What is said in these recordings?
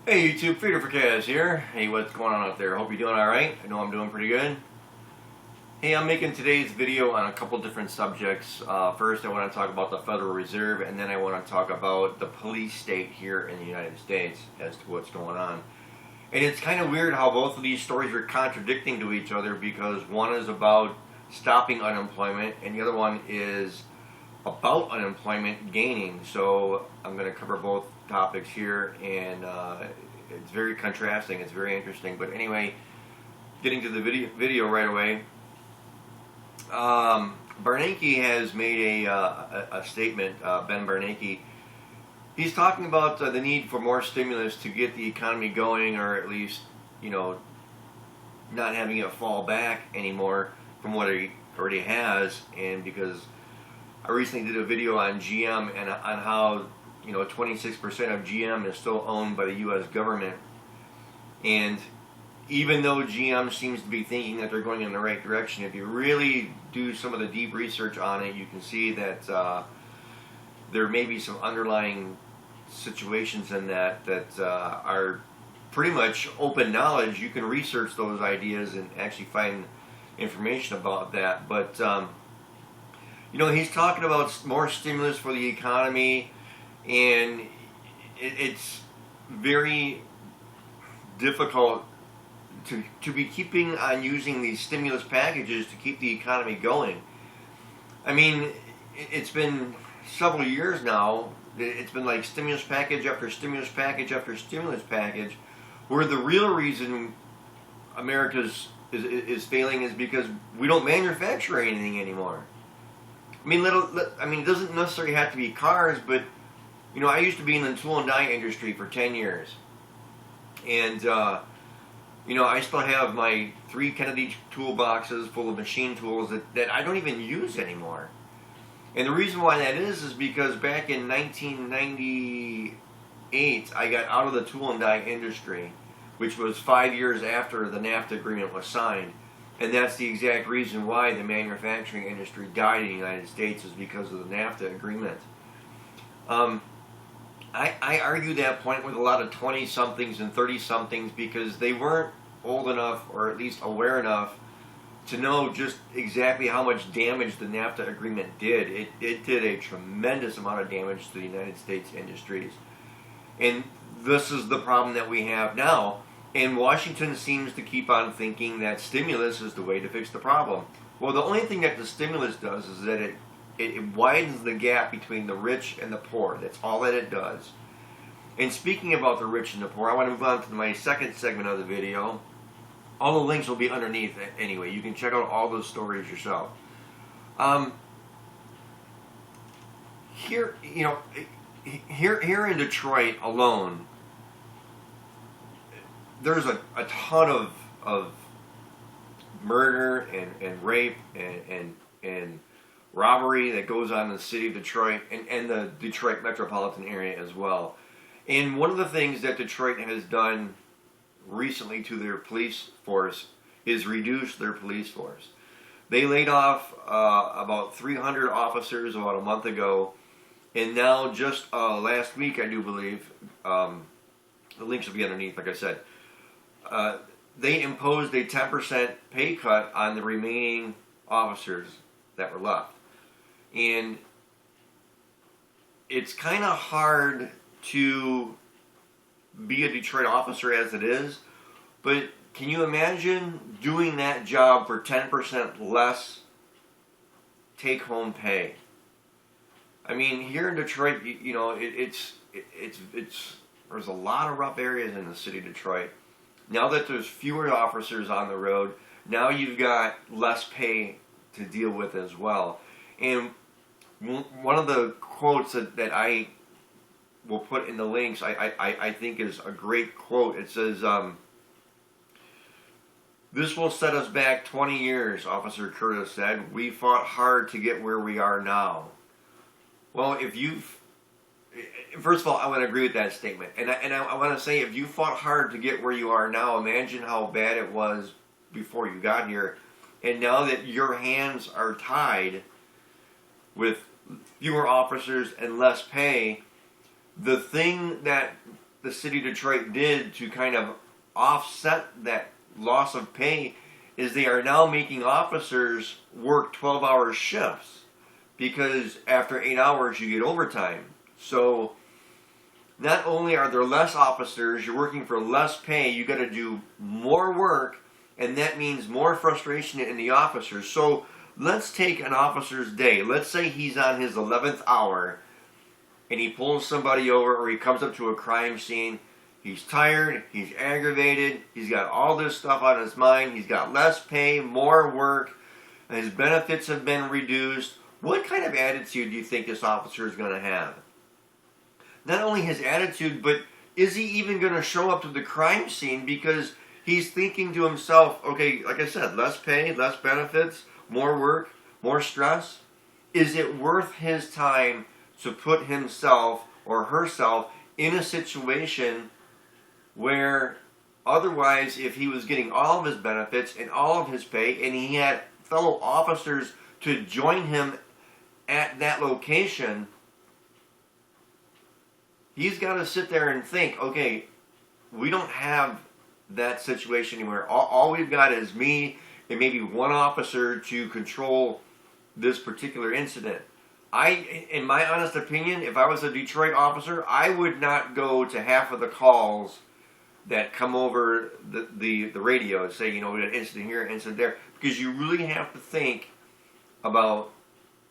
Hey YouTube, Freedom for Kaz here. Hey, what's going on out there? Hope you're doing alright. I know I'm doing pretty good. Hey, I'm making today's video on a couple different subjects. First, I want to talk about the Federal Reserve, and then I want to talk about the police state here in the United States as to what's going on. And it's kind of weird how both of these stories are contradicting to each other, because one is about stopping unemployment and the other one is about unemployment gaining. So I'm going to cover both topics here, and it's very contrasting. It's very interesting. But anyway, getting to the video right away. Bernanke has made a statement. Ben Bernanke. He's talking about the need for more stimulus to get the economy going, or at least, not having it fall back anymore from what he already has. And because I recently did a video on GM and on how 26% of GM is still owned by the U.S. government, and even though GM seems to be thinking that they're going in the right direction, if you really do some of the deep research on it, you can see that there may be some underlying situations in that are pretty much open knowledge. You can research those ideas and actually find information about that. But he's talking about more stimulus for the economy, and it's very difficult to be keeping on using these stimulus packages to keep the economy going. I mean, it's been several years now. It's been like stimulus package after stimulus package after stimulus package, where the real reason America's is failing is because we don't manufacture anything anymore. I mean, it doesn't necessarily have to be cars, but I used to be in the tool and die industry for 10 years, and I still have my 3 Kennedy toolboxes full of machine tools that I don't even use anymore. And the reason why that is because back in 1998, I got out of the tool and die industry, which was 5 years after the NAFTA agreement was signed. And that's the exact reason why the manufacturing industry died in the United States, is because of the NAFTA agreement. I argue that point with a lot of 20-somethings and 30-somethings because they weren't old enough, or at least aware enough, to know just exactly how much damage the NAFTA agreement did. It did a tremendous amount of damage to the United States industries. And this is the problem that we have now. And Washington seems to keep on thinking that stimulus is the way to fix the problem. Well, the only thing that the stimulus does is that it widens the gap between the rich and the poor. That's all that it does. And speaking about the rich and the poor, I want to move on to my second segment of the video. All the links will be underneath anyway. You can check out all those stories yourself. Here in Detroit alone, there's a ton of murder and rape and robbery that goes on in the city of Detroit and the Detroit metropolitan area as well. And one of the things that Detroit has done recently to their police force is reduce their police force. They laid off about 300 officers about a month ago, and now just last week, I do believe, the links will be underneath, like I said, they imposed a 10% pay cut on the remaining officers that were left. And it's kind of hard to be a Detroit officer as it is, but can you imagine doing that job for 10% less take-home pay? I mean, here in Detroit, there's a lot of rough areas in the city of Detroit. Now that there's fewer officers on the road, now you've got less pay to deal with as well. And one of the quotes that I will put in the links, I think is a great quote. It says, "This will set us back 20 years, Officer Curtis said. We fought hard to get where we are now." Well, first of all, I want to agree with that statement. And I want to say, if you fought hard to get where you are now, imagine how bad it was before you got here. And now that your hands are tied with fewer officers and less pay, the thing that the city of Detroit did to kind of offset that loss of pay is they are now making officers work 12-hour shifts, because after 8 hours you get overtime. So not only are there less officers, you're working for less pay, you got to do more work, and that means more frustration in the officers. So let's take an officer's day. Let's say he's on his 11th hour and he pulls somebody over, or he comes up to a crime scene. He's tired, he's aggravated, he's got all this stuff on his mind, he's got less pay, more work, and his benefits have been reduced. What kind of attitude do you think this officer is going to have? Not only his attitude, but is he even going to show up to the crime scene, because he's thinking to himself, okay, like I said, less pay, less benefits, more work, more stress. Is it worth his time to put himself or herself in a situation where otherwise, if he was getting all of his benefits and all of his pay, and he had fellow officers to join him at that location, he's got to sit there and think, okay, we don't have that situation anymore. All we've got is me and maybe one officer to control this particular incident. In my honest opinion, if I was a Detroit officer, I would not go to half of the calls that come over the radio and say, we got an incident here, an incident there, because you really have to think about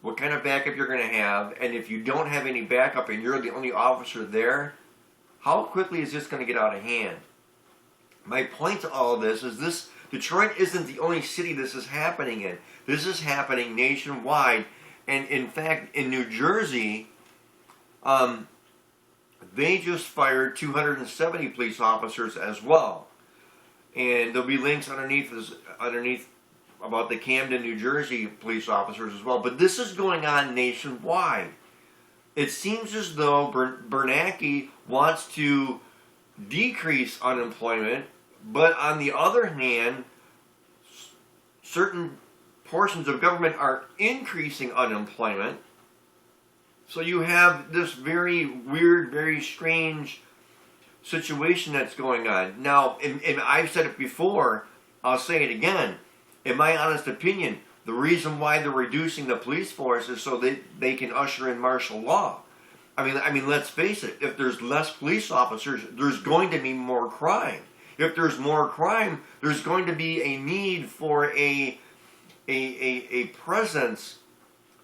what kind of backup you're going to have, and if you don't have any backup and you're the only officer there, how quickly is this going to get out of hand? My point to all of this is Detroit isn't the only city this is happening in. This is happening nationwide, and in fact, in New Jersey, they just fired 270 police officers as well. And there'll be links underneath about the Camden, New Jersey police officers as well. But this is going on nationwide. It seems as though Bernanke wants to decrease unemployment, but on the other hand, certain portions of government are increasing unemployment. So you have this very weird, very strange situation that's going on. Now, and I've said it before, I'll say it again. In my honest opinion, the reason why they're reducing the police force is so they can usher in martial law. I mean, let's face it. If there's less police officers, there's going to be more crime. If there's more crime, there's going to be a need for a presence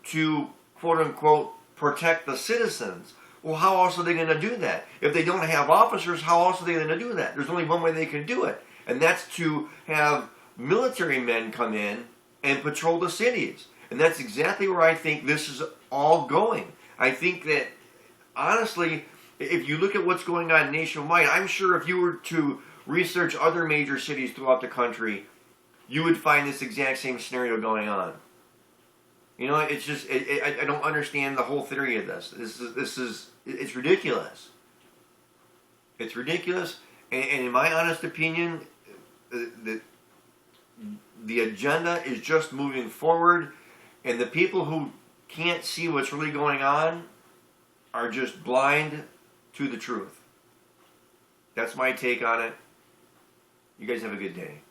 to, quote unquote, protect the citizens. Well, how else are they going to do that? If they don't have officers, how else are they going to do that? There's only one way they can do it, and that's to have military men come in and patrol the cities. And that's exactly where I think this is all going. I think that, honestly, if you look at what's going on nationwide, I'm sure if you were to research other major cities throughout the country, you would find this exact same scenario going on. It's just, I don't understand the whole theory of this. It's ridiculous. It's ridiculous, and in my honest opinion, the agenda is just moving forward, and the people who can't see what's really going on are just blind to the truth. That's my take on it. You guys have a good day.